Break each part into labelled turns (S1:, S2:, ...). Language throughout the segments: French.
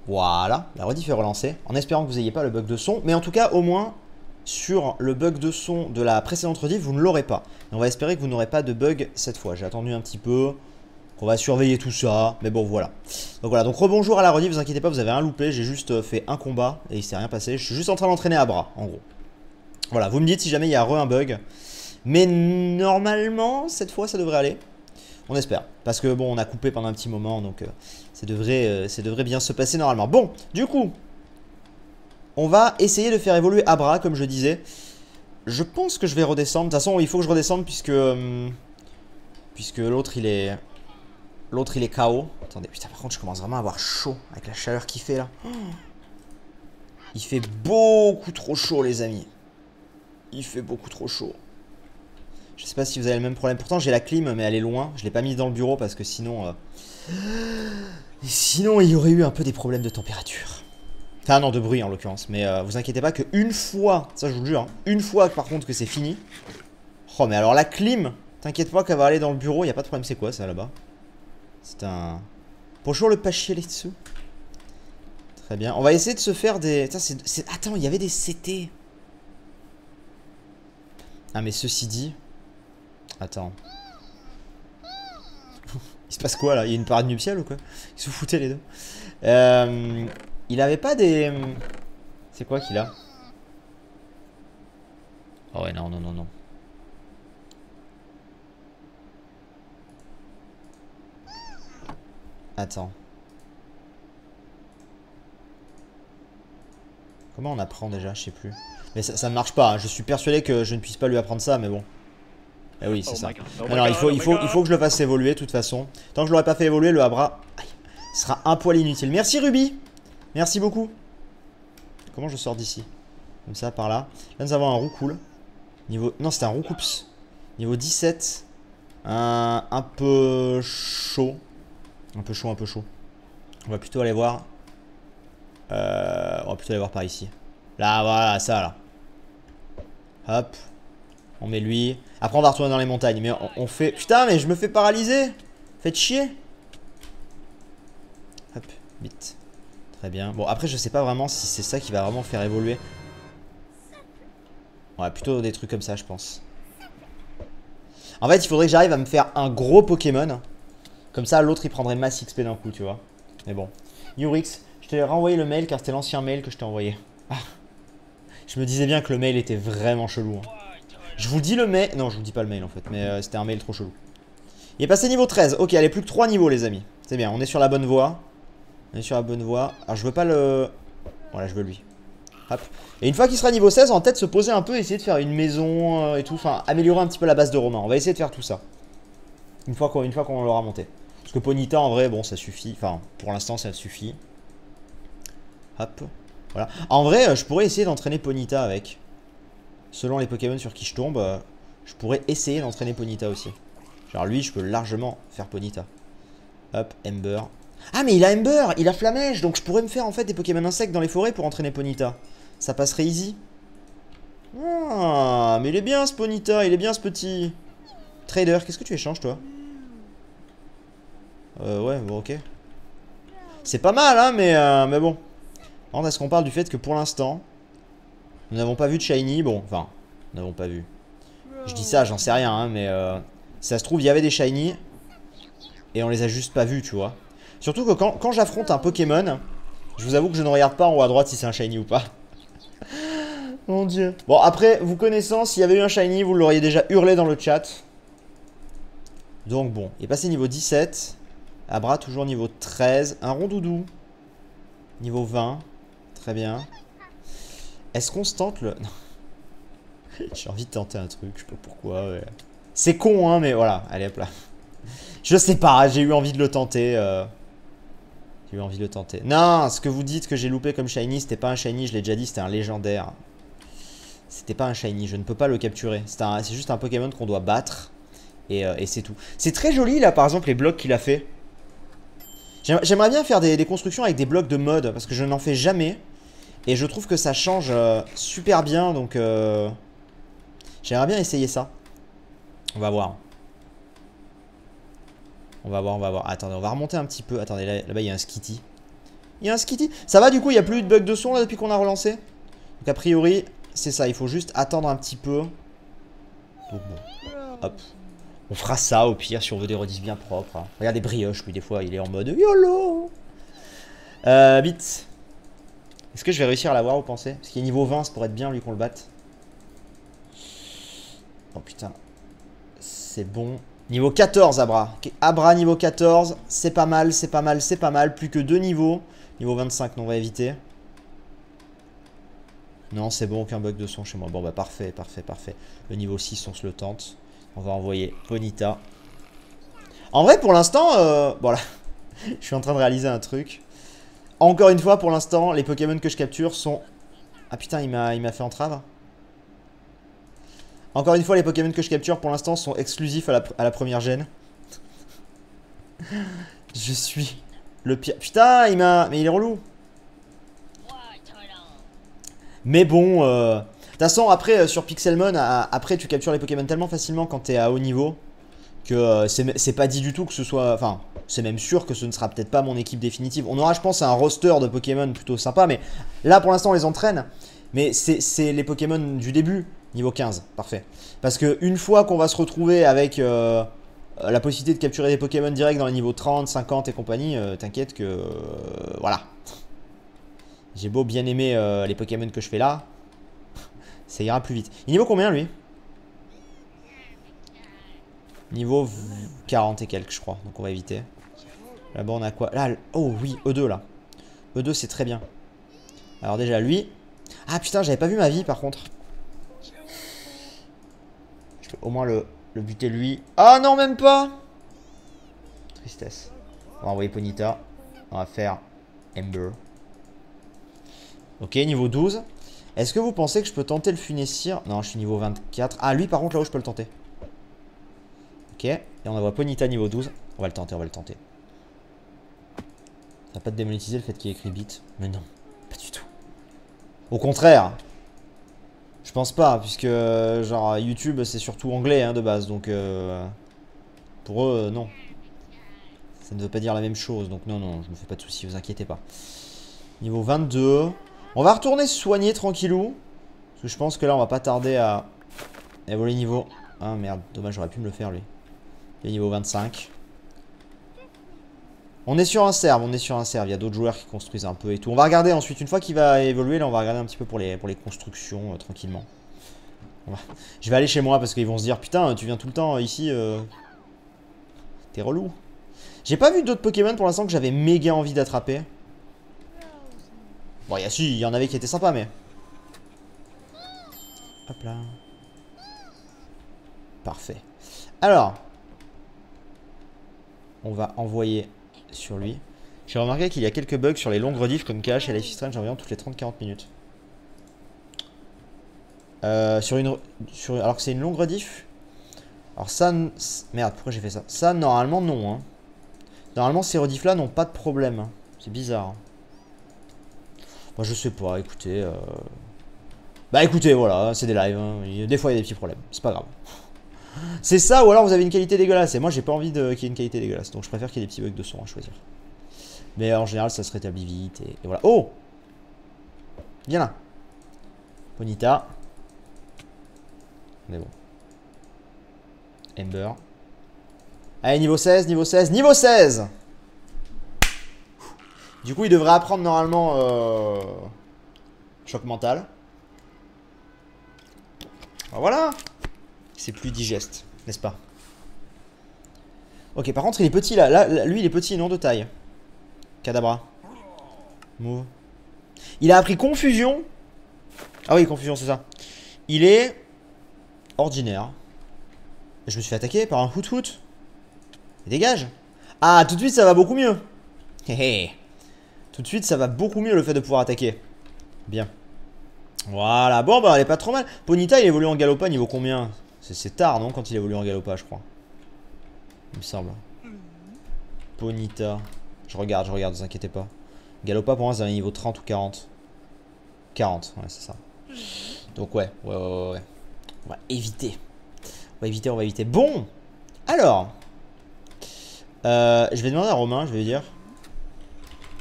S1: Voilà, la rediff est relancée, en espérant que vous n'ayez pas le bug de son. Mais en tout cas, au moins, sur le bug de son de la précédente rediff, vous ne l'aurez pas. Et on va espérer que vous n'aurez pas de bug cette fois. J'ai attendu un petit peu, on va surveiller tout ça, mais bon, voilà. Donc voilà, donc rebonjour à la rediff, vous inquiétez pas, vous avez rien loupé. J'ai juste fait un combat et il s'est rien passé. Je suis juste en train d'entraîner à bras, en gros. Voilà, vous me dites si jamais il y a un bug. Mais normalement, cette fois, ça devrait aller. On espère. Parce que bon, on a coupé pendant un petit moment, donc ça devrait bien se passer normalement. Bon, du coup, on va essayer de faire évoluer Abra, comme je disais. Je pense que je vais redescendre. De toute façon, il faut que je redescende puisque l'autre, il est KO. Attendez, putain, par contre, je commence vraiment à avoir chaud avec la chaleur qu'il fait là. Il fait beaucoup trop chaud, les amis. Il fait beaucoup trop chaud. Je sais pas si vous avez le même problème. Pourtant, j'ai la clim, mais elle est loin. Je l'ai pas mise dans le bureau parce que sinon... Sinon, il y aurait eu un peu des problèmes de température. Enfin, non, de bruit en l'occurrence. Mais vous inquiétez pas qu'une fois... Ça, je vous le jure. Hein, une fois, par contre, que c'est fini... Oh, mais alors la clim... T'inquiète pas qu'elle va aller dans le bureau. Il n'y a pas de problème. C'est quoi, ça, là-bas? C'est un... Bonjour, le pachier là-dessous. Très bien. On va essayer de se faire des... Attends, il y avait des CT. Ah, mais ceci dit... Attends. Il se passe quoi là? Il y a une parade nuptiale ou quoi? Ils se foutaient les deux. Il avait pas des... C'est quoi qu'il a? Oh ouais, non, non, non, non. Attends. Comment on apprend déjà? Je sais plus. Mais ça ne marche pas, hein. Je suis persuadé que je ne puisse pas lui apprendre ça, mais bon. Eh oui, c'est ça. Alors, il faut que je le fasse évoluer, de toute façon. Tant que je l'aurais pas fait évoluer, le Abra sera un poil inutile. Merci Ruby. Merci beaucoup. Comment je sors d'ici? Comme ça, par là. Là, nous avons un roucoule. Niveau... Non, c'était un roucoups. Niveau 17. Un peu chaud. Un peu chaud, un peu chaud. On va plutôt aller voir. On va plutôt aller voir par ici. Là, voilà, ça, là. Hop. On met lui. Après, on va retourner dans les montagnes. Mais on fait... Putain, mais je me fais paralyser. Faites chier. Hop, vite. Très bien. Bon, après, je sais pas vraiment si c'est ça qui va vraiment faire évoluer. Ouais, plutôt des trucs comme ça, je pense. En fait, il faudrait que j'arrive à me faire un gros Pokémon. Comme ça, l'autre, il prendrait masse XP d'un coup, tu vois. Mais bon. Yurix, je t'ai renvoyé le mail car c'était l'ancien mail que je t'ai envoyé. Ah. Je me disais bien que le mail était vraiment chelou. Hein. Je vous dis le mail. Non, je vous dis pas le mail en fait, mais c'était un mail trop chelou. Il est passé niveau 13. Ok, allez, plus que 3 niveaux, les amis. C'est bien, on est sur la bonne voie. On est sur la bonne voie. Alors, je veux pas le... Voilà, je veux lui. Hop. Et une fois qu'il sera niveau 16, on va peut-être se poser un peu, essayer de faire une maison et tout. Enfin, améliorer un petit peu la base de Romain. On va essayer de faire tout ça. Une fois qu'on l'aura monté. Parce que Ponyta, en vrai, bon, ça suffit. Enfin, pour l'instant, ça suffit. Hop. Voilà. En vrai, je pourrais essayer d'entraîner Ponyta avec. Selon les Pokémon sur qui je tombe, je pourrais essayer d'entraîner Ponyta aussi. Genre lui, je peux largement faire Ponyta. Hop, Ember. Ah, mais il a Ember, il a Flamèche, donc je pourrais me faire en fait des Pokémon insectes dans les forêts pour entraîner Ponyta. Ça passerait easy. Ah, mais il est bien ce Ponyta, il est bien ce petit. Trader, qu'est-ce que tu échanges toi? Ouais, bon, ok. C'est pas mal, hein, mais bon. Est-ce qu'on parle du fait que pour l'instant, nous n'avons pas vu de Shiny? Bon, enfin, nous n'avons pas vu. Je dis ça, j'en sais rien, hein, mais si ça se trouve, il y avait des Shiny et on les a juste pas vus, tu vois. Surtout que quand j'affronte un Pokémon, je vous avoue que je ne regarde pas en haut à droite si c'est un Shiny ou pas. Mon dieu. Bon, après, vous connaissant, s'il y avait eu un Shiny, vous l'auriez déjà hurlé dans le chat. Donc bon, il est passé niveau 17. Abra, toujours niveau 13. Un Rondoudou. Niveau 20. Très bien. Est-ce qu'on se tente le... J'ai envie de tenter un truc, je sais pas pourquoi. Ouais. C'est con, hein, mais voilà. Allez, hop là. Je sais pas, j'ai eu envie de le tenter. J'ai eu envie de le tenter. Non, ce que vous dites que j'ai loupé comme Shiny, c'était pas un Shiny, je l'ai déjà dit, c'était un légendaire. C'était pas un Shiny, je ne peux pas le capturer. C'est juste un Pokémon qu'on doit battre. Et c'est tout. C'est très joli, là, par exemple, les blocs qu'il a fait. J'aimerais bien faire des constructions avec des blocs de mode, parce que je n'en fais jamais. Et je trouve que ça change super bien, donc j'aimerais bien essayer ça. On va voir. On va voir, on va voir. Attendez, on va remonter un petit peu. Attendez, là-bas, il y a un Skitty. Il y a un Skitty. Ça va du coup, il n'y a plus eu de bug de son là depuis qu'on a relancé. Donc a priori, c'est ça. Il faut juste attendre un petit peu. Donc bon. Hop. On fera ça au pire si on veut des rediffs bien propres. Hein. Regardez Brioche, lui des fois il est en mode YOLO. Bit. Est-ce que je vais réussir à l'avoir, vous pensez? Parce qu'il est niveau 20, ça pourrait être bien lui qu'on le batte. Oh putain. C'est bon. Niveau 14, Abra. Okay. Abra niveau 14. C'est pas mal, c'est pas mal, c'est pas mal. Plus que 2 niveaux. Niveau 25, non, on va éviter. Non, c'est bon, aucun bug de son chez moi. Bon, bah parfait, parfait, parfait. Le niveau 6, on se le tente. On va envoyer Bonita. En vrai, pour l'instant, voilà. Je suis en train de réaliser un truc. Encore une fois, pour l'instant, les Pokémon que je capture sont... Ah putain, il m'a fait entrave. Encore une fois, les Pokémon que je capture pour l'instant sont exclusifs à la première gêne. Je suis le pire. Putain, mais il est relou. Mais bon, de toute façon, après, sur Pixelmon, après, tu captures les Pokémon tellement facilement quand t'es à haut niveau que c'est pas dit du tout que ce soit... Enfin, c'est même sûr que ce ne sera peut-être pas mon équipe définitive. On aura, je pense, un roster de Pokémon plutôt sympa, mais là, pour l'instant, on les entraîne. Mais c'est les Pokémon du début, niveau 15, parfait. Parce que une fois qu'on va se retrouver avec la possibilité de capturer des Pokémon direct dans les niveaux 30, 50 et compagnie, t'inquiète que... voilà. J'ai beau bien aimer les Pokémon que je fais là, ça ira plus vite. Il niveau combien, lui? Niveau 40 et quelques, je crois. Donc on va éviter. Là-bas, on a quoi? Là, oh oui, E2, là. E2, c'est très bien. Alors déjà, lui... Ah putain, j'avais pas vu ma vie, par contre. Je peux au moins le buter, lui. Ah non, même pas. Tristesse. On va envoyer Ponyta. On va faire Ember. Ok, niveau 12. Est-ce que vous pensez que je peux tenter le Funessir? Non, je suis niveau 24. Ah, lui, par contre, là où je peux le tenter. Ok, et on envoie Ponyta niveau 12. On va le tenter, on va le tenter. Ça va pas te démonétiser le fait qu'il y ait écrit bit? Mais non, pas du tout. Au contraire. Je pense pas, puisque genre YouTube c'est surtout anglais hein, de base. Donc pour eux, non. Ça ne veut pas dire la même chose. Donc non, non, je me fais pas de soucis, vous inquiétez pas. Niveau 22. On va retourner se soigner tranquillou. Parce que je pense que là on va pas tarder à évoluer niveau. Ah merde, dommage, j'aurais pu me le faire lui. Et niveau 25. On est sur un serve, on est sur un serve. Il y a d'autres joueurs qui construisent un peu et tout. On va regarder ensuite, une fois qu'il va évoluer, là on va regarder un petit peu pour les constructions tranquillement. Je vais aller chez moi parce qu'ils vont se dire putain, tu viens tout le temps ici. T'es relou. J'ai pas vu d'autres Pokémon pour l'instant que j'avais méga envie d'attraper. Bon, il y en avait qui étaient sympas, mais... Hop là. Parfait. Alors. On va envoyer sur lui. J'ai remarqué qu'il y a quelques bugs sur les longues rediffs comme KH et Life is Strange environ toutes les 30-40 minutes. Alors que c'est une longue rediff. Alors ça... Merde, pourquoi j'ai fait ça? Ça, normalement, non. Hein. Normalement, ces rediffs là n'ont pas de problème. C'est bizarre. Moi je sais pas, écoutez. Bah écoutez, voilà, c'est des lives. Hein. Des fois il y a des petits problèmes, c'est pas grave. C'est ça, ou alors vous avez une qualité dégueulasse. Et moi j'ai pas envie qu'il y ait une qualité dégueulasse. Donc je préfère qu'il y ait des petits bugs de son à choisir. Mais en général ça se rétablit vite. Et voilà. Oh! Viens là. Bonita. On est bon. Ember. Allez, niveau 16, niveau 16, niveau 16! Du coup, il devrait apprendre normalement choc mental. Ben voilà. C'est plus digeste, n'est-ce pas? Ok, par contre, il est petit là. Là, lui, il est petit, non de taille. Kadabra. Move. Il a appris confusion. Ah oui, confusion, c'est ça. Il est ordinaire. Je me suis fait attaquer par un hoot-hoot. Dégage. Ah, tout de suite, ça va beaucoup mieux. Hé hé. Tout de suite, ça va beaucoup mieux le fait de pouvoir attaquer. Bien. Voilà. Bon, bah, elle est pas trop mal. Ponyta, il évolue en Galopa, niveau combien? C'est tard, non? Quand il évolue en Galopa, je crois. Il me semble. Ponyta. Je regarde, ne vous inquiétez pas. Galopa, pour moi, c'est un niveau 30 ou 40. 40, ouais, c'est ça. Donc, ouais. On va éviter. On va éviter. Bon. Alors. Je vais demander à Romain, je vais lui dire.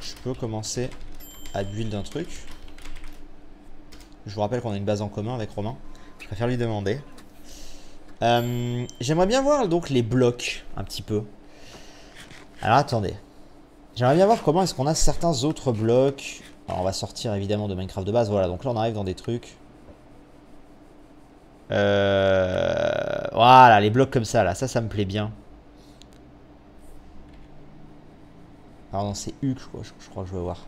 S1: je peux commencer à build un truc. Je vous rappelle qu'on a une base en commun avec Romain. Je préfère lui demander. J'aimerais bien voir donc les blocs un petit peu. Alors attendez. J'aimerais bien voir comment est-ce qu'on a certains autres blocs. Alors on va sortir évidemment de Minecraft de base. Voilà, donc là on arrive dans des trucs. Voilà, les blocs comme ça là, ça me plaît bien. Alors non, c'est U, je crois que je veux voir.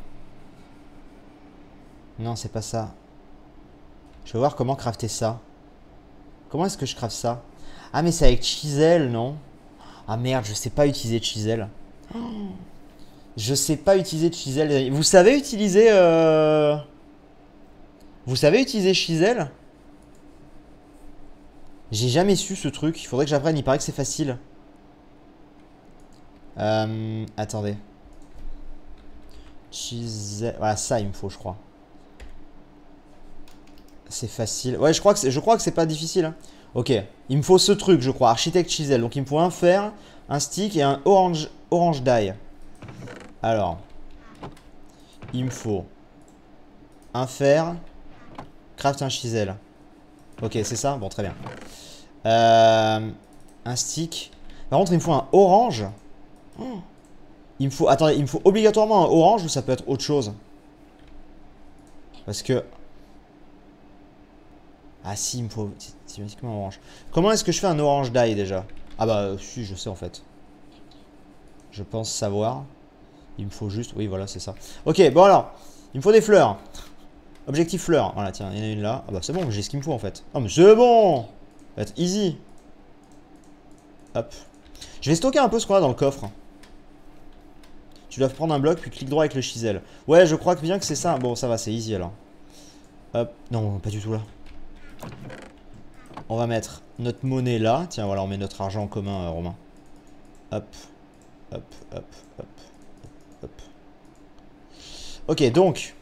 S1: Non, c'est pas ça. Je veux voir comment crafter ça. Comment est-ce que je craft ça? Ah, mais c'est avec chisel, non? Ah merde, je sais pas utiliser de chisel. Je sais pas utiliser de chisel. Vous savez utiliser... Vous savez utiliser chisel? J'ai jamais su ce truc. Il faudrait que j'apprenne. Il paraît que c'est facile. Attendez. Chisel... Voilà, ça il me faut, je crois. C'est facile. Ouais, je crois que c'est pas difficile. Hein. Ok. Il me faut ce truc, je crois. Architecte chisel. Donc il me faut un fer, un stick et un orange dye. Alors. Il me faut un fer. Craft un chisel. Ok, c'est ça? Bon, très bien. Un stick. Par contre, il me faut un orange. Oh. Il me faut... Attendez, il me faut obligatoirement un orange ou ça peut être autre chose? Parce que... Ah si, il me faut systématiquement un orange. Comment est-ce que je fais un orange dye déjà? Ah bah si, je sais en fait. Je pense savoir. Il me faut juste... Oui, voilà, c'est ça. Ok, bon alors. Il me faut des fleurs. Objectif fleurs. Voilà, tiens, il y en a une là. Ah bah c'est bon, j'ai ce qu'il me faut en fait. Ah mais c'est bon. Ça va être easy. Hop. Je vais stocker un peu ce qu'on a dans le coffre. Tu dois prendre un bloc puis clic droit avec le chisel. Ouais, je crois que bien que c'est ça. Bon, ça va, c'est easy alors. Hop. Non, pas du tout là. On va mettre notre monnaie là. Tiens, voilà, on met notre argent en commun, Romain. Hop. Hop, hop, hop. Hop. Ok, donc.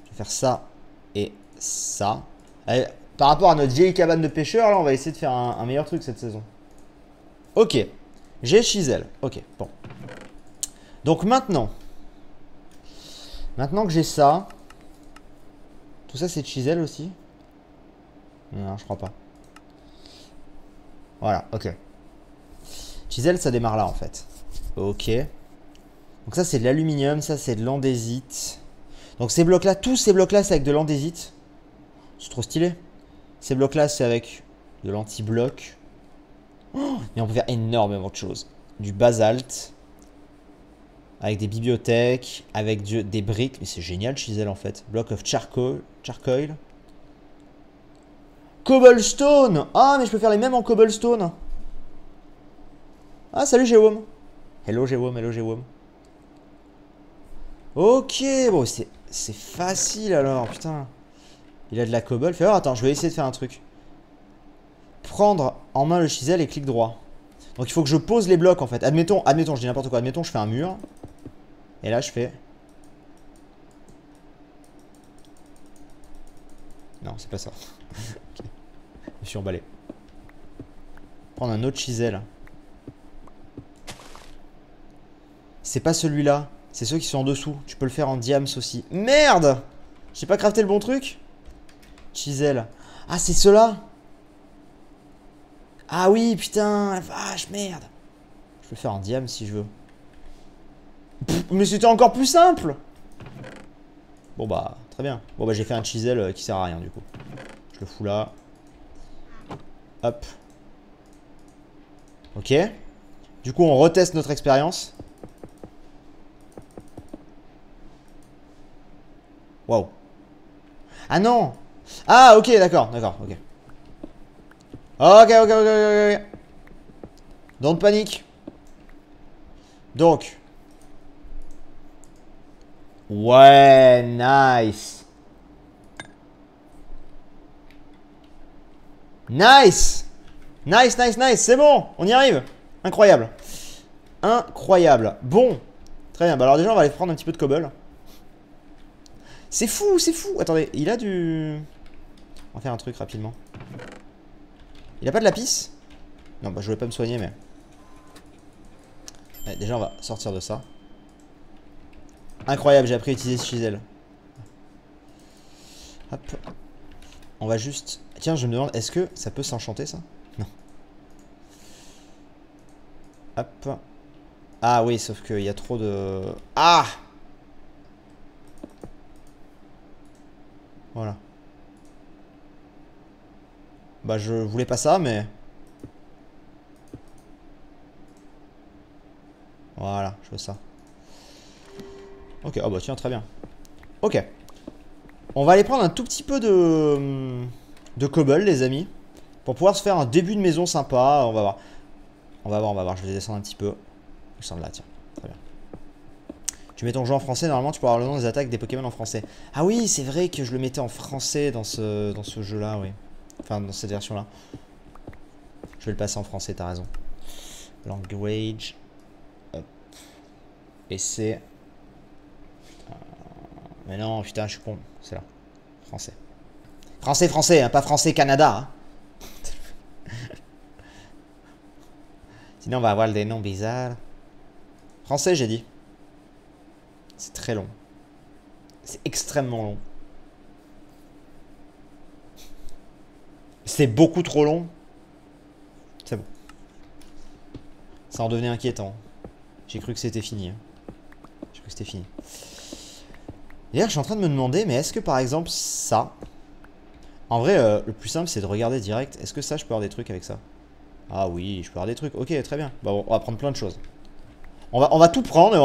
S1: Je vais faire ça et ça. Allez, par rapport à notre vieille cabane de pêcheurs, là, on va essayer de faire un meilleur truc cette saison. Ok. J'ai chisel. Ok, bon. Donc maintenant. Maintenant que j'ai ça. Tout ça, c'est de chisel aussi? Non, je crois pas. Voilà, ok. Chisel, ça démarre là, en fait. Ok. Donc ça, c'est de l'aluminium. Ça, c'est de l'andésite. Donc ces blocs-là, tous ces blocs-là, c'est avec de l'andésite. C'est trop stylé. Ces blocs-là, c'est avec de l'anti-bloc. Oh, mais on peut faire énormément de choses. Du basalte. Avec des bibliothèques. Avec des briques. Mais c'est génial, chisel, en fait. Block of charcoal. Cobblestone. Ah, mais je peux faire les mêmes en cobblestone. Ah, salut, Jérôme. Hello, Jérôme. Hello, Jérôme. Ok, bon, c'est facile, alors. Putain. Il a de la cobble. Fait, oh, attends, je vais essayer de faire un truc. Prendre en main le chisel et clic droit. Donc, il faut que je pose les blocs, en fait. Admettons, je dis n'importe quoi. Admettons, je fais un mur. Et là, je fais... Non, c'est pas ça. Okay. Je me suis emballé. Prendre un autre chisel. C'est pas celui-là. C'est ceux qui sont en dessous. Tu peux le faire en diams aussi. Merde! J'ai pas crafté le bon truc? Chisel. Ah, c'est ceux-là? Ah oui, putain, la vache, merde. Je peux le faire en diams si je veux. Pff, mais c'était encore plus simple. Bon bah, très bien. Bon bah, j'ai fait un chisel qui sert à rien du coup. Je le fous là. Hop. Ok. Du coup, on reteste notre expérience. Waouh. Ah non. Ah, ok, d'accord, ok. Ok. Don't panique. Donc. Ouais, nice. Nice. Nice. C'est bon, on y arrive. Incroyable. Bon. Très bien, bah alors déjà, on va aller prendre un petit peu de cobble. C'est fou. Attendez, il a du... On va faire un truc rapidement. Il a pas de lapis? Non, bah je voulais pas me soigner, mais... Allez, déjà, on va sortir de ça. Incroyable, j'ai appris à utiliser ce chisel. Hop. On va juste... Tiens, je me demande, est-ce que ça peut s'enchanter, ça? Non. Hop. Ah oui, sauf qu'il y a trop de... Ah! Voilà. Bah, je voulais pas ça, mais... Voilà, je veux ça. Ok, oh bah tiens, très bien. Ok. On va aller prendre un tout petit peu de cobble, les amis. Pour pouvoir se faire un début de maison sympa. On va voir. On va voir, on va voir. Je vais descendre un petit peu. Descendre là, tiens. Très bien. Tu mets ton jeu en français, normalement tu peux avoir le nom des attaques des Pokémon en français. Ah oui, c'est vrai que je le mettais en français dans ce jeu-là, oui. Enfin, dans cette version-là. Je vais le passer en français, t'as raison. Language. Hop. Et c'est... Mais non, putain, je suis con. C'est là. Français. Français, français, hein, pas français, Canada. Hein. Sinon, on va avoir des noms bizarres. Français, j'ai dit. C'est très long. C'est extrêmement long. C'est beaucoup trop long. C'est bon. Ça en devenait inquiétant. J'ai cru que c'était fini. Hein. J'ai cru que c'était fini. D'ailleurs, je suis en train de me demander, mais est-ce que par exemple ça... En vrai, le plus simple, c'est de regarder direct. Est-ce que ça, je peux avoir des trucs avec ça? Ah oui, je peux avoir des trucs. Ok, très bien. Bah, on va prendre plein de choses. On va tout prendre et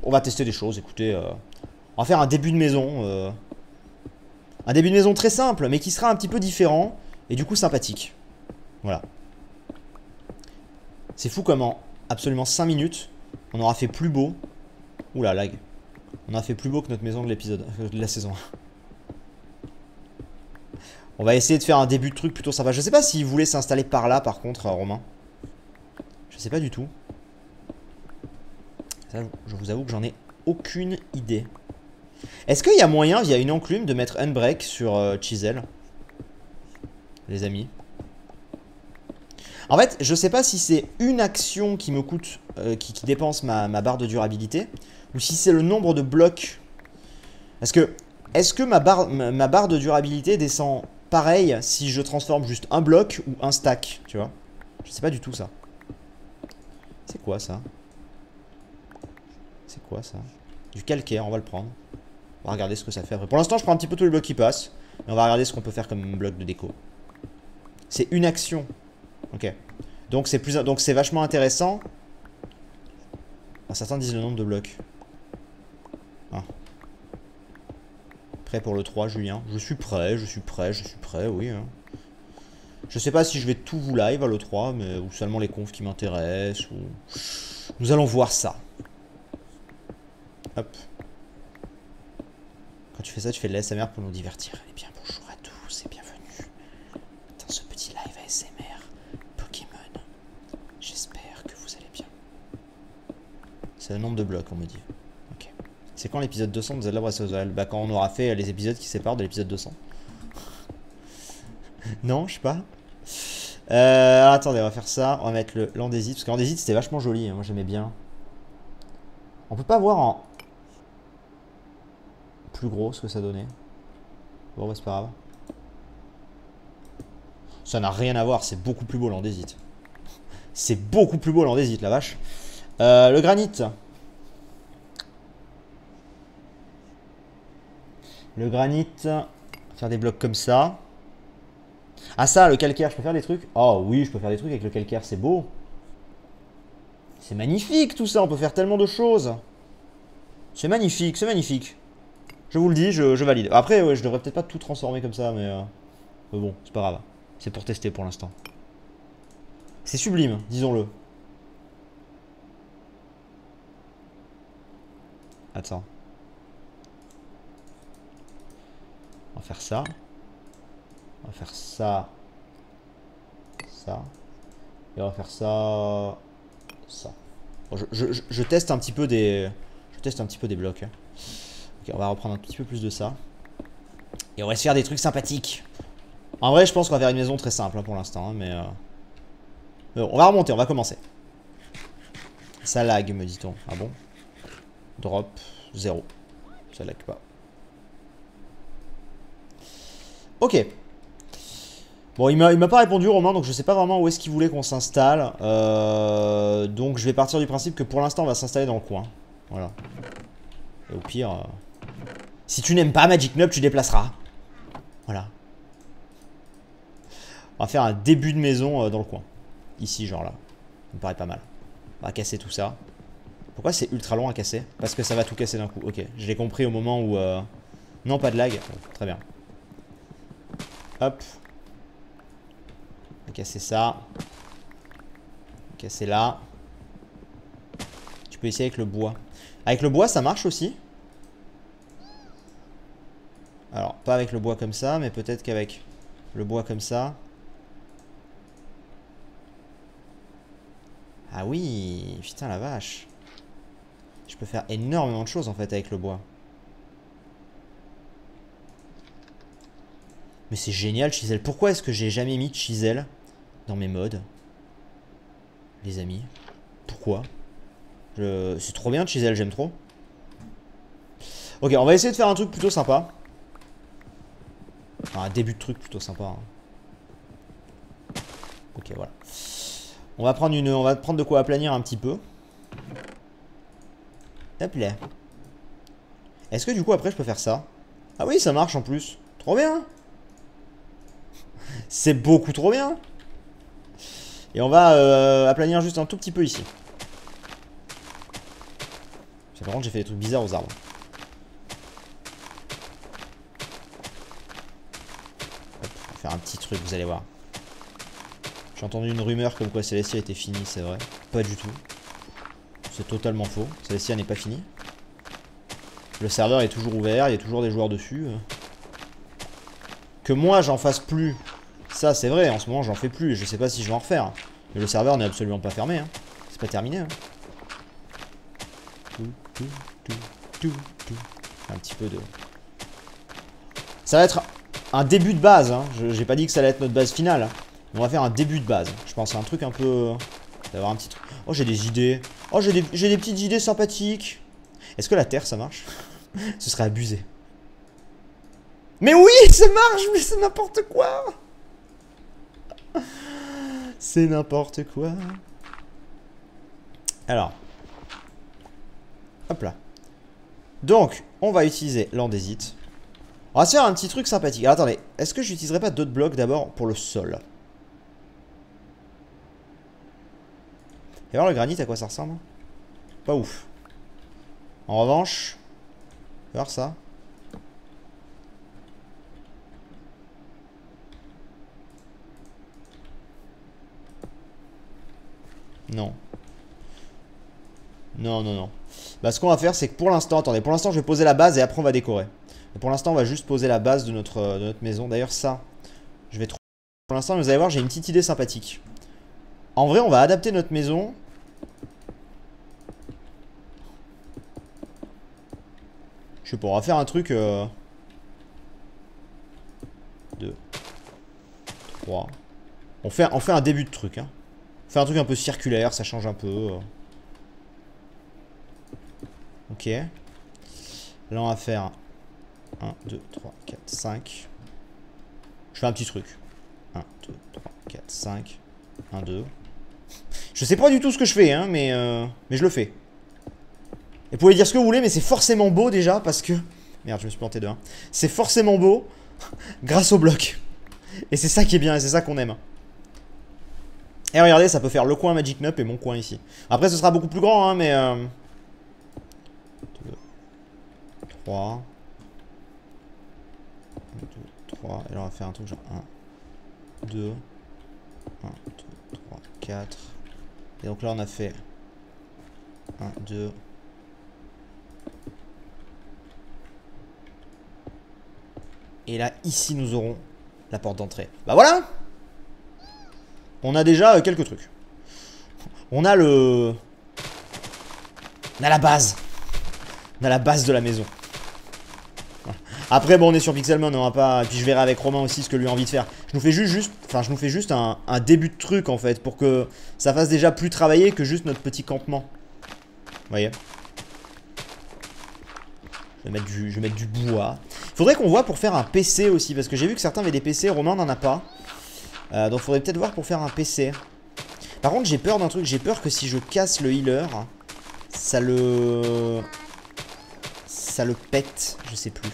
S1: on va tester des choses. Écoutez, on va faire un début de maison. Un début de maison très simple, mais qui sera un petit peu différent. Et du coup, sympathique. Voilà. C'est fou comme en absolument 5 minutes, on aura fait plus beau. Oula, lag. On a fait plus beau que notre maison de l'épisode, de la saison. On va essayer de faire un début de truc plutôt sympa. Je sais pas s'il voulait s'installer par là, par contre, Romain. Je sais pas du tout. Ça, je vous avoue que j'en ai aucune idée. Est-ce qu'il y a moyen, via une enclume, de mettre Unbreak sur Chisel? Les amis. En fait, je sais pas si c'est une action qui me coûte, qui dépense ma barre de durabilité, ou si c'est le nombre de blocs. Parce que, est-ce que ma barre de durabilité descend pareil si je transforme juste un bloc ou un stack, tu vois? Je sais pas du tout ça. C'est quoi ça? C'est quoi ça? Du calcaire, on va le prendre. On va regarder ce que ça fait après. Pour l'instant, je prends un petit peu tous les blocs qui passent. Et on va regarder ce qu'on peut faire comme bloc de déco. C'est une action. Ok. Donc c'est vachement intéressant. Ah, certains disent le nombre de blocs. Ah. Prêt pour le 3, Julien? Je suis prêt, oui. Hein. Je sais pas si je vais tout vous live à l'E3, mais ou seulement les confs qui m'intéressent. Ou... Nous allons voir ça. Hop. Quand tu fais ça, tu fais de l'ASMR pour nous divertir. Eh bien, bonjour à tous et bienvenue dans ce petit live ASMR Pokémon. J'espère que vous allez bien. C'est le nombre de blocs, on me dit. Ok. C'est quand l'épisode 200 de Zelda Breath of the Wild? Bah, quand on aura fait les épisodes qui séparent de l'épisode 200. Non, je sais pas. Alors, attendez, on va faire ça. On va mettre le l'andésite. Parce que l'andésite, c'était vachement joli. Hein, moi, j'aimais bien. On peut pas voir en plus gros ce que ça donnait. Bon, bah, c'est pas grave. Ça n'a rien à voir. C'est beaucoup plus beau l'andésite. C'est beaucoup plus beau l'andésite, la vache. Le granit. Le granit. Faire des blocs comme ça. Ah ça, le calcaire, je peux faire des trucs? Oh oui, je peux faire des trucs avec le calcaire, c'est beau. C'est magnifique tout ça, on peut faire tellement de choses. C'est magnifique, c'est magnifique. Je vous le dis, je valide. Après, ouais, je devrais peut-être pas tout transformer comme ça, mais bon, c'est pas grave. C'est pour tester pour l'instant. C'est sublime, disons-le. Attends. On va faire ça. On va faire ça. Ça. Et on va faire ça. Ça. Bon, je teste un petit peu des... Je teste un petit peu des blocs. Hein. Ok, on va reprendre un petit peu plus de ça. Et on va se faire des trucs sympathiques. En vrai, je pense qu'on va faire une maison très simple hein, pour l'instant. Hein, mais bon, on va remonter, on va commencer. Ça lag, me dit-on. Ah bon? Drop. 0. Ça lag pas. Ok. Bon, il m'a pas répondu, Romain, donc je sais pas vraiment où est-ce qu'il voulait qu'on s'installe. Donc je vais partir du principe que pour l'instant, on va s'installer dans le coin. Voilà. Et au pire... si tu n'aimes pas Magic Nub, tu déplaceras. Voilà. On va faire un début de maison dans le coin. Ici, genre là. Ça me paraît pas mal. On va casser tout ça. Pourquoi c'est ultra long à casser? Parce que ça va tout casser d'un coup. Ok, je l'ai compris au moment où... Non, pas de lag. Bon, très bien. Hop. On va casser ça. On va casser là. Tu peux essayer avec le bois. Avec le bois, ça marche aussi. Alors, pas avec le bois comme ça, mais peut-être qu'avec le bois comme ça. Ah oui, putain la vache. Je peux faire énormément de choses en fait avec le bois. Mais c'est génial, chisel. Pourquoi est-ce que j'ai jamais mis de chisel dans mes mods? Les amis. Pourquoi? C'est trop bien de chisel, j'aime trop. Ok, on va essayer de faire un truc plutôt sympa. Enfin, un début de truc plutôt sympa. Hein. Ok, voilà. On va prendre de quoi aplanir un petit peu. Hop là. Est-ce que du coup après je peux faire ça? Ah oui, ça marche en plus. Trop bien. C'est beaucoup trop bien. Et on va aplanir juste un tout petit peu ici. Par contre j'ai fait des trucs bizarres aux arbres. Hop, on va faire un petit truc, vous allez voir. J'ai entendu une rumeur comme quoi Celestia était finie, c'est vrai. Pas du tout. C'est totalement faux. Celestia n'est pas finie. Le serveur est toujours ouvert, il y a toujours des joueurs dessus. Que moi j'en fasse plus, ça c'est vrai, en ce moment j'en fais plus, je sais pas si je vais en refaire. Mais le serveur n'est absolument pas fermé, hein. C'est pas terminé. Hein. Un petit peu de... Ça va être un début de base, hein. J'ai pas dit que ça allait être notre base finale. Hein. On va faire un début de base. Je pense à un truc un peu... D'avoir un petit truc... Oh j'ai des idées. Oh j'ai des petites idées sympathiques. Est-ce que la terre ça marche? Ce serait abusé. Mais oui, ça marche, mais c'est n'importe quoi. C'est n'importe quoi. Alors. Hop là. Donc, on va utiliser l'andésite. On va se faire un petit truc sympathique. Alors, attendez, est-ce que j'utiliserai pas d'autres blocs d'abord pour le sol? Et voir le granit, à quoi ça ressemble? Pas ouf. En revanche, voir ça. Non. Non, non, non. Bah, ce qu'on va faire, c'est que pour l'instant, attendez, pour l'instant, je vais poser la base et après, on va décorer. Et pour l'instant, on va juste poser la base de notre maison. D'ailleurs, ça, je vais trouver. Pour l'instant, vous allez voir, j'ai une petite idée sympathique. En vrai, on va adapter notre maison. Je sais pas, on va faire un truc... 2, 3. On fait un début de truc, hein. On fait un truc un peu circulaire, ça change un peu. Ok. Là, on va faire 1, 2, 3, 4, 5. Je fais un petit truc. 1, 2, 3, 4, 5. 1, 2. Je sais pas du tout ce que je fais, hein, mais je le fais. Et vous pouvez dire ce que vous voulez, mais c'est forcément beau déjà, parce que... Merde, je me suis planté de 1. C'est forcément beau grâce au bloc. Et c'est ça qui est bien, et c'est ça qu'on aime. Et regardez, ça peut faire le coin Magic Nub et mon coin ici. Après, ce sera beaucoup plus grand, hein, mais... 2, 3. 1, 2, 3. Et là, on va faire un truc genre 1, 2, 1, 2, 3, 4. Et donc là, on a fait 1, 2. Et là, ici, nous aurons la porte d'entrée. Bah voilà! On a déjà quelques trucs. On a le... On a la base. On a la base de la maison. Voilà. Après, bon, on est sur Pixelmon, on va pas... Et puis je verrai avec Romain aussi ce que lui a envie de faire. Je nous fais juste... Enfin, je nous fais juste un début de truc, en fait, pour que ça fasse déjà plus travailler que juste notre petit campement. Vous voyez? Je vais mettre du bois. Faudrait qu'on voit pour faire un PC aussi, parce que j'ai vu que certains avaient des PC, Romain n'en a pas. Donc faudrait peut-être voir pour faire un PC. Par contre j'ai peur d'un truc, j'ai peur que si je casse le healer, ça le pète, je sais plus.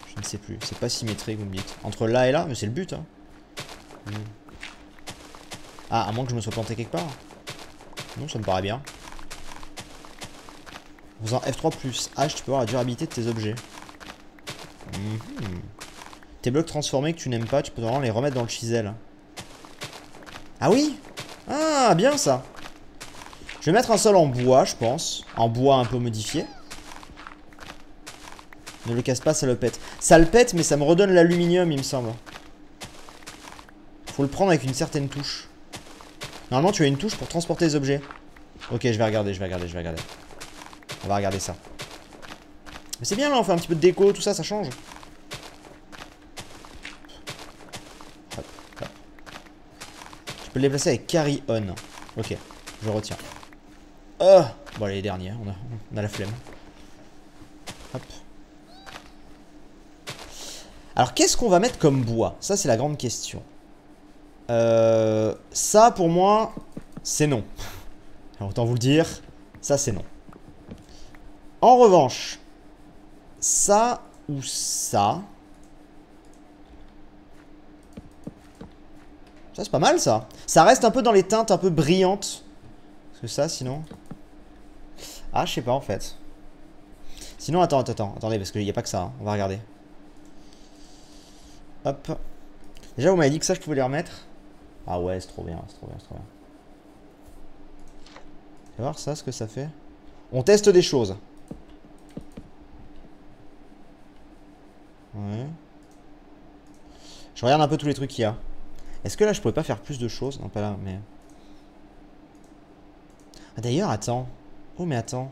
S1: Je ne sais plus, c'est pas symétrique vous me dites. Entre là et là, mais c'est le but hein. Ah, à moins que je me sois planté quelque part. Non, ça me paraît bien. En faisant F3 plus H, tu peux voir la durabilité de tes objets. Tes blocs transformés que tu n'aimes pas, tu peux vraiment les remettre dans le chisel. Ah oui? Ah, bien ça. Je vais mettre un sol en bois, je pense. En bois un peu modifié. Ne le casse pas, ça le pète. Ça le pète, mais ça me redonne l'aluminium, il me semble. Faut le prendre avec une certaine touche. Normalement, tu as une touche pour transporter les objets. Ok, je vais regarder. On va regarder ça. Mais c'est bien là, on fait un petit peu de déco, tout ça, ça change. Hop, hop. Tu peux le déplacer avec carry on. Ok, je retiens. Oh, bon, les derniers, on a la flemme. Hop. Alors, qu'est-ce qu'on va mettre comme bois? Ça, c'est la grande question. Ça, pour moi, c'est non. Alors, autant vous le dire, ça, c'est non. En revanche, ça ou ça. Ça, c'est pas mal, ça. Ça reste un peu dans les teintes un peu brillantes. Parce que ça, sinon... Ah, je sais pas, en fait. Sinon, attendez, parce qu'il n'y a pas que ça. Hein. On va regarder. Hop. Déjà, vous m'avez dit que ça, je pouvais les remettre. Ah ouais, c'est trop bien, c'est trop bien. On va voir ça, ce que ça fait. On teste des choses. Ouais. Je regarde un peu tous les trucs qu'il y a. Est-ce que là, je pourrais pas faire plus de choses? Non, pas là, mais... Ah, d'ailleurs, attends. Oh, mais attends.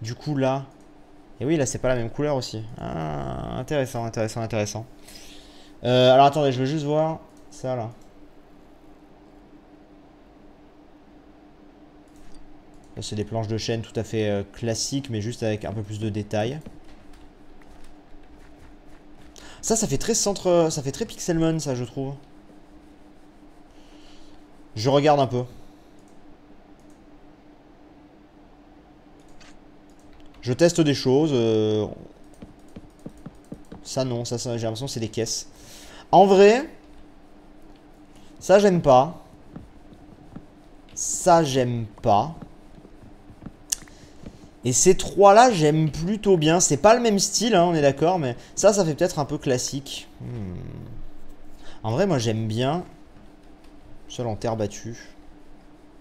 S1: Du coup, là... Et oui, là, c'est pas la même couleur aussi. Ah, intéressant. Alors, attendez, je veux juste voir ça, là. Là, c'est des planches de chêne tout à fait classiques, mais juste avec un peu plus de détails. Ça fait très centre... Ça fait très Pixelmon, ça, je trouve. Je regarde un peu. Je teste des choses. Ça, non. Ça j'ai l'impression que c'est des caisses. En vrai... Ça, j'aime pas. Ça, j'aime pas. Et ces trois-là, j'aime plutôt bien. C'est pas le même style, hein, on est d'accord, mais ça fait peut-être un peu classique. En vrai, moi, j'aime bien. Seul en terre battue.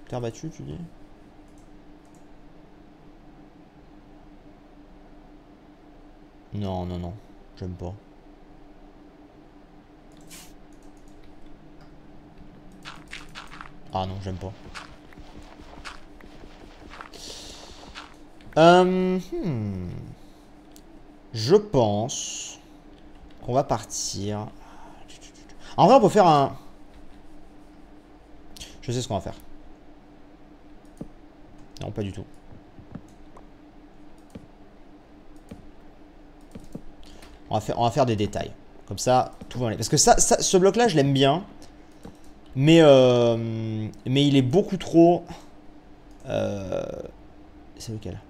S1: Terre battue, tu dis? Non. J'aime pas. Ah non, j'aime pas. Je pense qu'on va partir. En vrai, on peut faire un... Je sais ce qu'on va faire. Non, pas du tout. On va faire des détails. Comme ça, tout va aller. Parce que ce bloc-là, je l'aime bien. Mais il est beaucoup trop... C'est lequel?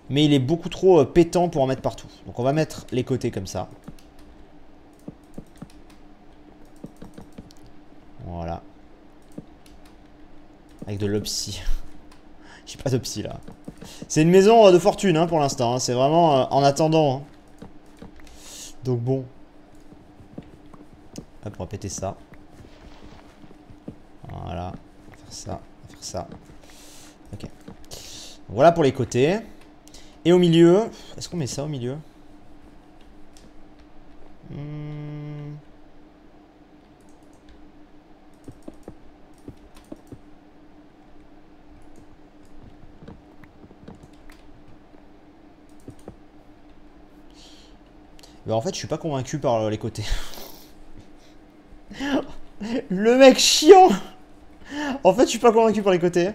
S1: Mais il est beaucoup trop pétant pour en mettre partout. Donc on va mettre les côtés comme ça. Voilà. Avec de l'opsie. J'ai pas d'opsie là. C'est une maison de fortune hein, pour l'instant. Hein. C'est vraiment en attendant. Hein. Donc bon. Hop, on va péter ça. Voilà. On va faire ça. On va faire ça. Ok. Voilà pour les côtés. Et au milieu. Est-ce qu'on met ça au milieu? Ben en fait, je suis pas convaincu par les côtés. Le mec chiant. En fait, je suis pas convaincu par les côtés.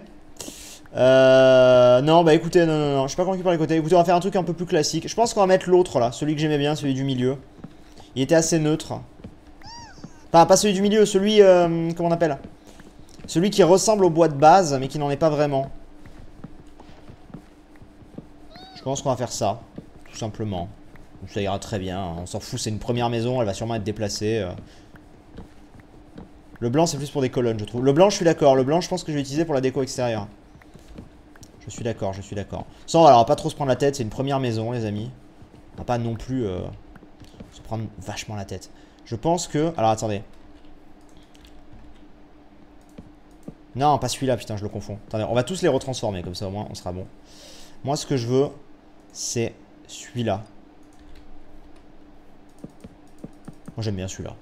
S1: Non, bah écoutez, non, je suis pas convaincu par les côtés. Écoutez, on va faire un truc un peu plus classique. Je pense qu'on va mettre l'autre là, celui que j'aimais bien, celui du milieu. Il était assez neutre. Enfin, pas celui du milieu, celui, comment on appelle? Celui qui ressemble au bois de base, mais qui n'en est pas vraiment. Je pense qu'on va faire ça, tout simplement. Ça ira très bien, on s'en fout, c'est une première maison, elle va sûrement être déplacée. Le blanc, c'est plus pour des colonnes, je trouve. Le blanc, je suis d'accord. Le blanc, je pense que je vais l'utiliser pour la déco extérieure. Je suis d'accord, je suis d'accord. Sans, alors, pas trop se prendre la tête, c'est une première maison, les amis. On va pas non plus se prendre vachement la tête. Je pense que... Alors, attendez. Non, pas celui-là, putain, je le confonds. Attendez, on va tous les retransformer, comme ça, au moins, on sera bon. Moi, ce que je veux, c'est celui-là. Moi, j'aime bien celui-là.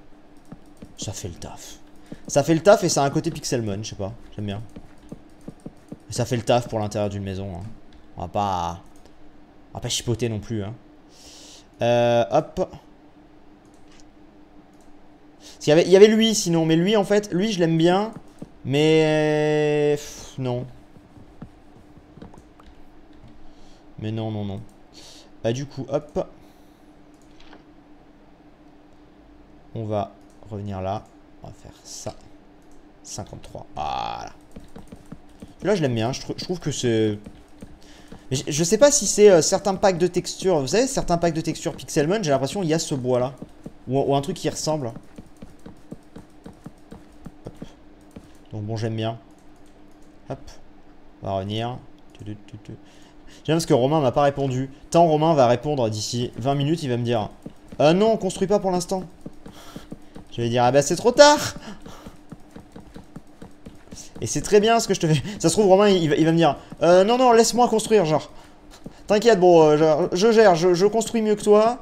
S1: Ça fait le taf. Ça fait le taf et ça a un côté Pixelmon, je sais pas. J'aime bien. Et ça fait le taf pour l'intérieur d'une maison. Hein. On va pas chipoter non plus. Hein. Hop. Il y avait lui sinon. Mais lui, en fait, lui, je l'aime bien. Mais... non. Mais non, non, non. Bah, du coup, hop. On va revenir là. On va faire ça. 53. Voilà. Là, je l'aime bien. Je trouve que c'est... Je sais pas si c'est certains packs de textures. Vous savez, certains packs de textures Pixelmon, j'ai l'impression qu'il y a ce bois là. Ou un truc qui ressemble. Hop. Donc bon, j'aime bien. Hop. On va revenir. J'aime parce que Romain m'a pas répondu. Tant Romain va répondre d'ici 20 minutes, il va me dire non, on construit pas pour l'instant. Je vais dire ah bah c'est trop tard. Et c'est très bien ce que je te fais. Ça se trouve, Romain, il va me dire non, non, laisse-moi construire, genre. T'inquiète, bon, je gère, je construis mieux que toi.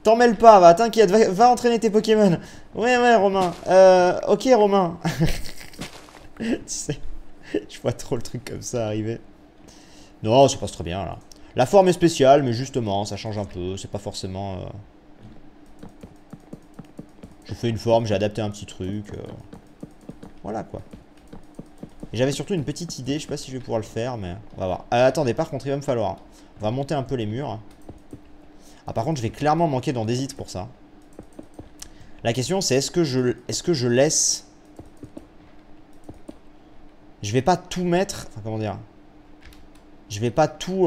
S1: T'en mêle pas, va, t'inquiète, va entraîner tes Pokémon. Ouais, ouais, Romain. Ok, Romain. Tu sais, je vois trop le truc comme ça arriver. Non, ça passe très bien, là. La forme est spéciale, mais justement, ça change un peu. C'est pas forcément... Je fais une forme, j'ai adapté un petit truc. Voilà, quoi. Et j'avais surtout une petite idée, je sais pas si je vais pouvoir le faire, mais on va voir. Attendez, par contre, il va me falloir... On va monter un peu les murs. Ah, par contre, je vais clairement manquer d'andésite pour ça. La question, c'est est-ce que je laisse... Je vais pas tout mettre... Enfin, comment dire... Je vais pas tout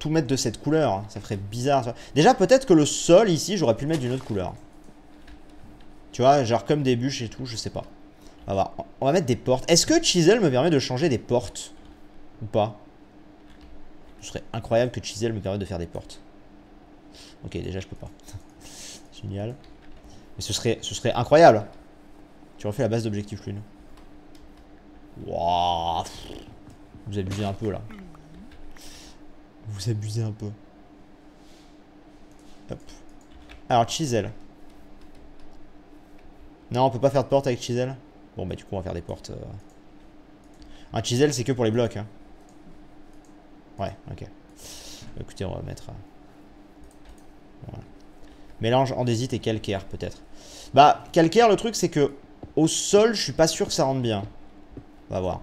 S1: mettre de cette couleur. Ça ferait bizarre. Ça. Déjà, peut-être que le sol, ici, j'aurais pu le mettre d'une autre couleur. Tu vois, genre comme des bûches et tout, je sais pas. On va voir. On va mettre des portes. Est-ce que Chisel me permet de changer des portes? Ou pas? Ce serait incroyable que Chisel me permette de faire des portes. Ok, déjà, je peux pas. Génial. Mais ce serait incroyable. Tu refais la base d'objectif lune. Waouh. Vous abusez un peu, là. Vous abusez un peu. Hop. Alors, Chisel. Non, on peut pas faire de porte avec Chisel. Bon, bah, du coup, on va faire des portes. Un Chisel, c'est que pour les blocs. Hein. Ouais, ok. Écoutez, on va mettre... Voilà. Mélange andésite et calcaire, peut-être. Bah, calcaire, le truc, c'est que au sol, je suis pas sûr que ça rentre bien. On va voir.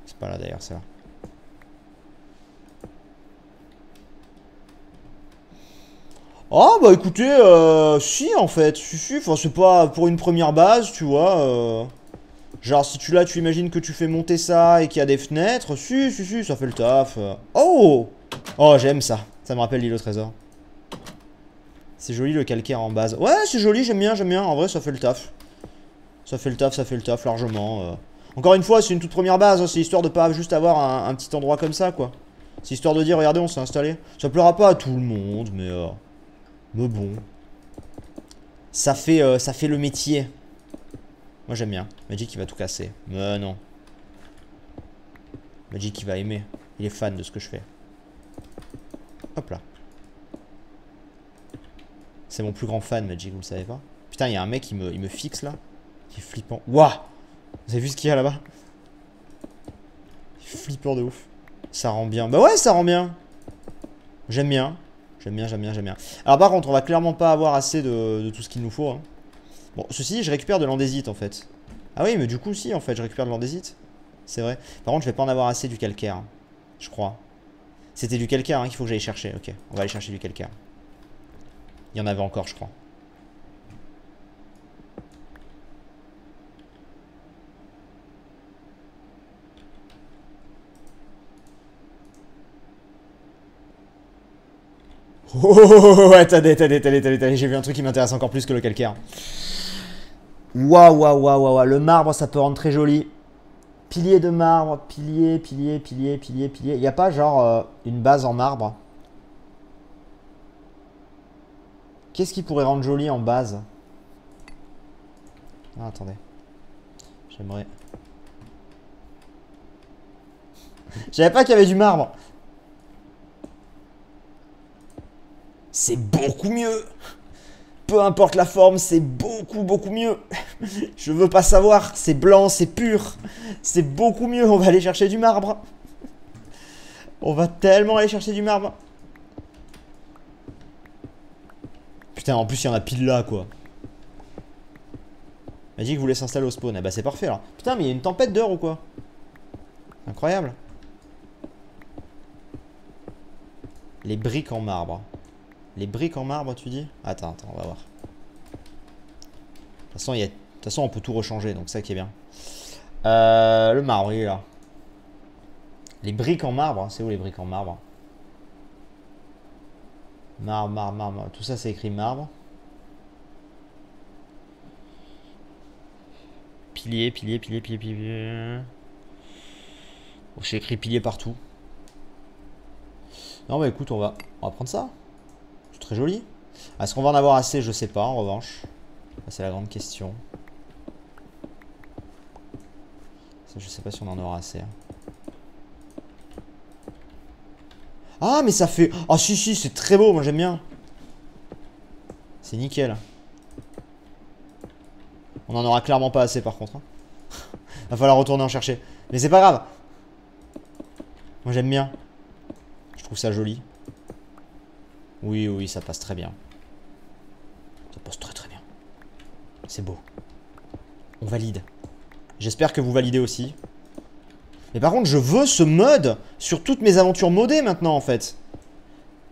S1: C'est pas là, d'ailleurs, ça. Oh, bah, écoutez, si, en fait. Si, enfin, c'est pas pour une première base, tu vois. Genre, si tu imagines que tu fais monter ça et qu'il y a des fenêtres. Si, ça fait le taf. Oh! Oh, j'aime ça. Ça me rappelle l'île au trésor. C'est joli le calcaire en base. Ouais, c'est joli, j'aime bien. En vrai, ça fait le taf. Ça fait le taf largement. Encore une fois, c'est une toute première base. Hein, c'est histoire de pas juste avoir un petit endroit comme ça, quoi. C'est histoire de dire, regardez, on s'est installé. Ça plaira pas à tout le monde, mais bon. Ça fait le métier. Moi, j'aime bien. Magic, il va tout casser. Mais non. Magic, il va aimer. Il est fan de ce que je fais. Hop là. C'est mon plus grand fan, Magic, vous le savez pas? Putain, il y a un mec qui me fixe là. Qui est flippant. Waouh! Vous avez vu ce qu'il y a là-bas? Flippant de ouf. Ça rend bien. Bah ouais, ça rend bien. J'aime bien. J'aime bien. Alors par contre, on va clairement pas avoir assez de tout ce qu'il nous faut. Hein. Bon, ceci dit, je récupère de l'andésite en fait. Ah oui, mais du coup, si, en fait, je récupère de l'andésite. C'est vrai. Par contre, je vais pas en avoir assez du calcaire. Je crois. C'était du calcaire hein, qu'il faut que j'aille chercher. Ok, on va aller chercher du calcaire. Il y en avait encore, je crois. Oh, oh, oh, oh, attendez, j'ai vu un truc qui m'intéresse encore plus que le calcaire. Waouh, waouh, waouh, waouh, le marbre, ça peut rendre très joli. Pilier de marbre, pilier. Il n'y a pas genre une base en marbre? Qu'est-ce qui pourrait rendre joli en base? Ah, attendez. J'aimerais... Je savais pas qu'il y avait du marbre. C'est beaucoup mieux. Peu importe la forme, c'est beaucoup mieux. Je veux pas savoir. C'est blanc, c'est pur. C'est beaucoup mieux. On va aller chercher du marbre. On va tellement aller chercher du marbre. Putain, en plus, il y en a pile là, quoi. Elle a dit qu'il voulait s'installer au spawn. Eh bah, c'est parfait, alors. Putain, mais il y a une tempête d'heure ou quoi? Incroyable. Les briques en marbre. Les briques en marbre, tu dis? Attends, on va voir. De toute façon, on peut tout rechanger, donc c'est ça qui est bien. Le marbre, il est là. Les briques en marbre, c'est où les briques en marbre? Marbre. Tout ça, c'est écrit marbre. Pilier. Bon, j'ai écrit pilier partout. Non, bah écoute, on va prendre ça. C'est très joli. Est-ce qu'on va en avoir assez? Je sais pas, en revanche. C'est la grande question. Ça, je sais pas si on en aura assez. Ah, mais ça fait... Ah, si, c'est très beau, moi j'aime bien. C'est nickel. On en aura clairement pas assez, par contre. Hein. Va falloir retourner en chercher. Mais c'est pas grave. Moi j'aime bien. Je trouve ça joli. Oui, ça passe très bien. Ça passe très bien. C'est beau. On valide. J'espère que vous validez aussi. Mais par contre, je veux ce mode sur toutes mes aventures modées maintenant, en fait.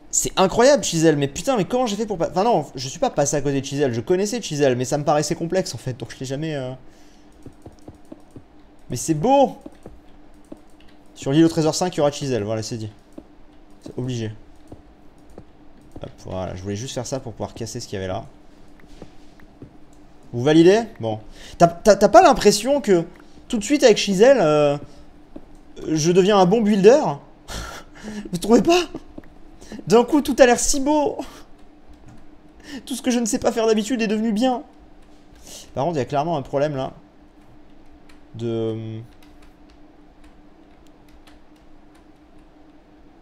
S1: C'est incroyable, Chisel. Mais putain, mais comment j'ai fait pour pas... Enfin non, je suis pas passé à côté de Chisel. Je connaissais Chisel, mais ça me paraissait complexe, en fait. Donc je l'ai jamais... Mais c'est beau. Sur l'île au trésor 5, il y aura Chisel. Voilà, c'est dit. C'est obligé. Hop, voilà. Je voulais juste faire ça pour pouvoir casser ce qu'il y avait là. Vous validez? Bon. T'as pas l'impression que tout de suite avec Chisel, je deviens un bon builder? Vous trouvez pas? D'un coup, tout a l'air si beau. Tout ce que je ne sais pas faire d'habitude est devenu bien. Par contre, il y a clairement un problème là. De...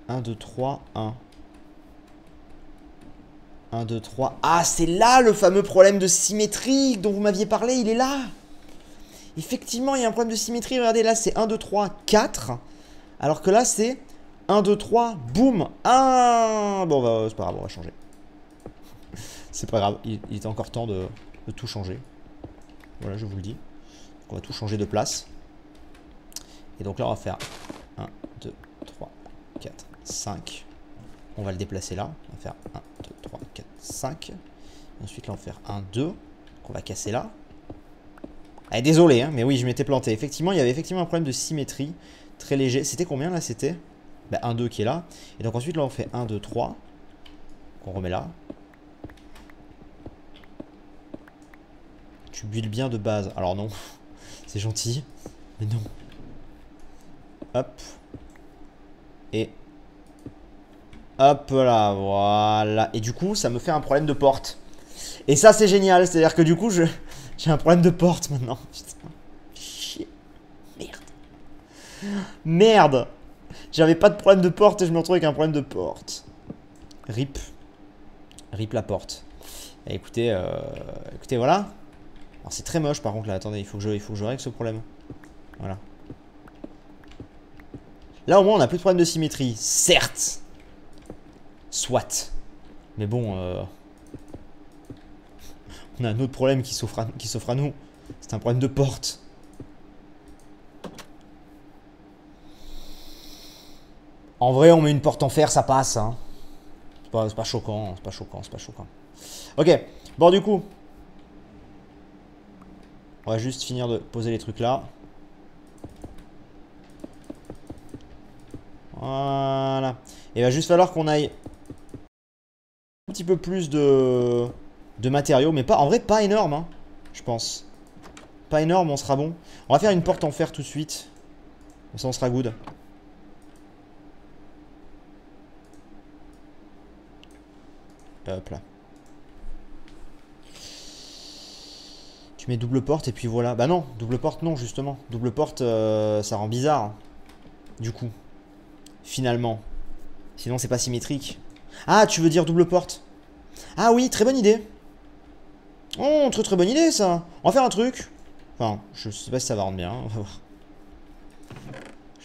S1: 1, 2, 3, 1. 1, 2, 3. Ah, c'est là le fameux problème de symétrie dont vous m'aviez parlé, il est là. Effectivement, il y a un problème de symétrie. Regardez, là, c'est 1, 2, 3, 4. Alors que là, c'est 1, 2, 3, boum, 1. Bon, bah, c'est pas grave, on va changer. C'est pas grave, il était encore temps de tout changer. Voilà, je vous le dis. On va tout changer de place. Et donc là, on va faire 1, 2, 3, 4, 5. On va le déplacer là. On va faire 1, 2, 3, 4, 5. Et ensuite, là, on va faire 1, 2. Qu'on va casser là. Ah, désolé, hein, mais oui, je m'étais planté. Effectivement, il y avait effectivement un problème de symétrie. Très léger. C'était combien là? C'était 1, 2 qui est là. Et donc ensuite, là, on fait 1, 2, 3. Qu'on remet là. Tu builds bien de base. Alors non. C'est gentil. Mais non. Hop. Et... hop là, voilà. Et du coup, ça me fait un problème de porte. Et ça, c'est génial. C'est-à-dire que du coup, j'ai un problème de porte maintenant. Putain. Chier. Merde. J'avais pas de problème de porte et je me retrouve avec un problème de porte. RIP. RIP la porte. Et écoutez, écoutez, voilà. Alors c'est très moche par contre là. Attendez, il faut que je règle ce problème. Voilà. Là au moins on n'a plus de problème de symétrie. Certes. Soit. Mais bon, On a un autre problème qui s'offre à nous. C'est un problème de porte. En vrai, on met une porte en fer, ça passe. Hein. C'est pas choquant, c'est pas choquant, c'est pas choquant. Ok, bon du coup. On va juste finir de poser les trucs là. Voilà. Et il va juste falloir qu'on aille un petit peu plus de matériaux. Mais pas, en vrai, pas énorme, hein, je pense. Pas énorme, on sera bon. On va faire une porte en fer tout de suite. Comme ça, on sera good. Hop là. Tu mets double porte et puis voilà. Bah non, double porte non, justement. Double porte, ça rend bizarre. Hein. Du coup. Finalement. Sinon, c'est pas symétrique. Ah, tu veux dire double porte? Ah oui, très bonne idée. Oh, très très bonne idée, ça. On va faire un truc. Enfin, je sais pas si ça va rendre bien. On va voir.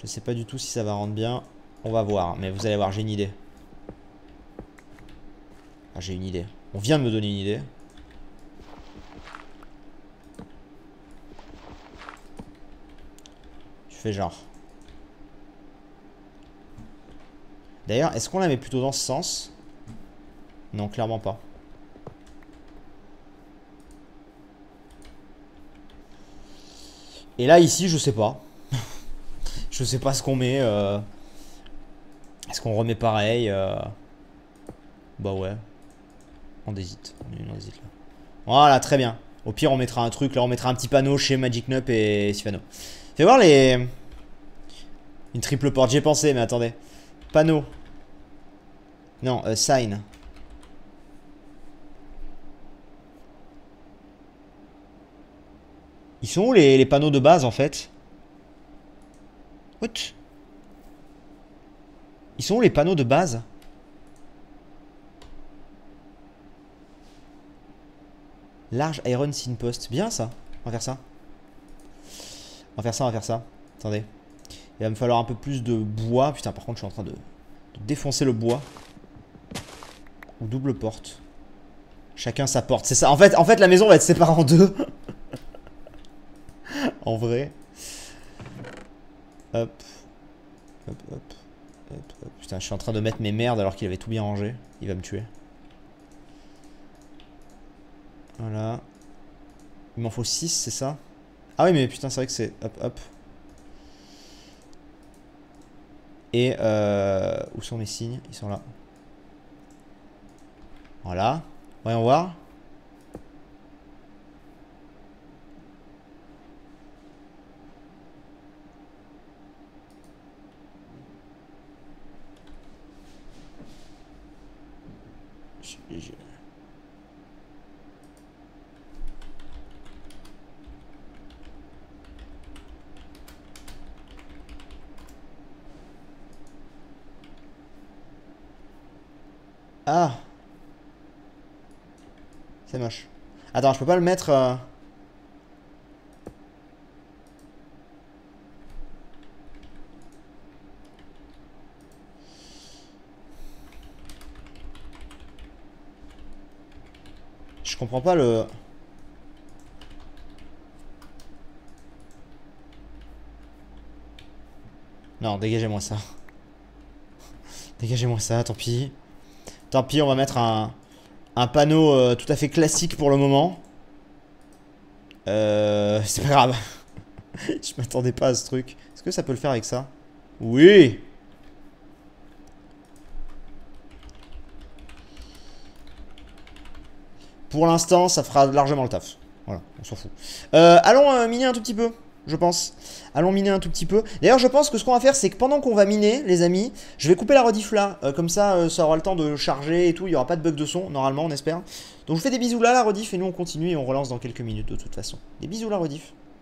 S1: Je sais pas du tout si ça va rendre bien. On va voir. Mais vous allez voir, j'ai une idée. Ah, j'ai une idée. On vient de me donner une idée. Tu fais genre. D'ailleurs, est-ce qu'on la met plutôt dans ce sens? Non, clairement pas. Et là, ici, je sais pas. Je sais pas ce qu'on met. Est-ce qu'on remet pareil Bah ouais. On hésite. On hésite là. Voilà, très bien. Au pire, on mettra un truc. Là, on mettra un petit panneau chez Magic Nup et Sifano. Fais voir les... Une triple porte. J'y ai pensé, mais attendez. Panneau. Non, sign. Ils sont où les panneaux de base en fait? What? Ils sont où les panneaux de base? Large Iron Signpost. Bien ça. On va faire ça. On va faire ça, on va faire ça. Attendez. Il va me falloir un peu plus de bois. Putain, par contre, je suis en train de défoncer le bois. Ou double porte. Chacun sa porte. C'est ça. En fait, la maison va être séparée en deux. En vrai. Hop. Hop, hop. Hop, hop. Putain, je suis en train de mettre mes merdes alors qu'il avait tout bien rangé. Il va me tuer. Voilà. Il m'en faut 6, c'est ça? Ah oui, mais putain, c'est vrai que c'est... Hop, hop. Et où sont mes signes? Ils sont là. Voilà. Voyons voir. Ah. C'est moche. Attends, je peux pas le mettre... Je comprends pas le... Non, dégagez-moi ça. Dégagez-moi ça, tant pis. Tant pis, on va mettre un panneau tout à fait classique pour le moment. C'est pas grave. Je m'attendais pas à ce truc. Est-ce que ça peut le faire avec ça? Oui. Pour l'instant, ça fera largement le taf. Voilà, on s'en fout. Allons miner un tout petit peu, je pense. Allons miner un tout petit peu. D'ailleurs, je pense que ce qu'on va faire, c'est que pendant qu'on va miner, les amis, je vais couper la rediff là. Comme ça, ça aura le temps de charger et tout. Il n'y aura pas de bug de son, normalement, on espère. Donc, je vous fais des bisous là, la rediff. Et nous, on continue et on relance dans quelques minutes de toute façon. Des bisous, la rediff.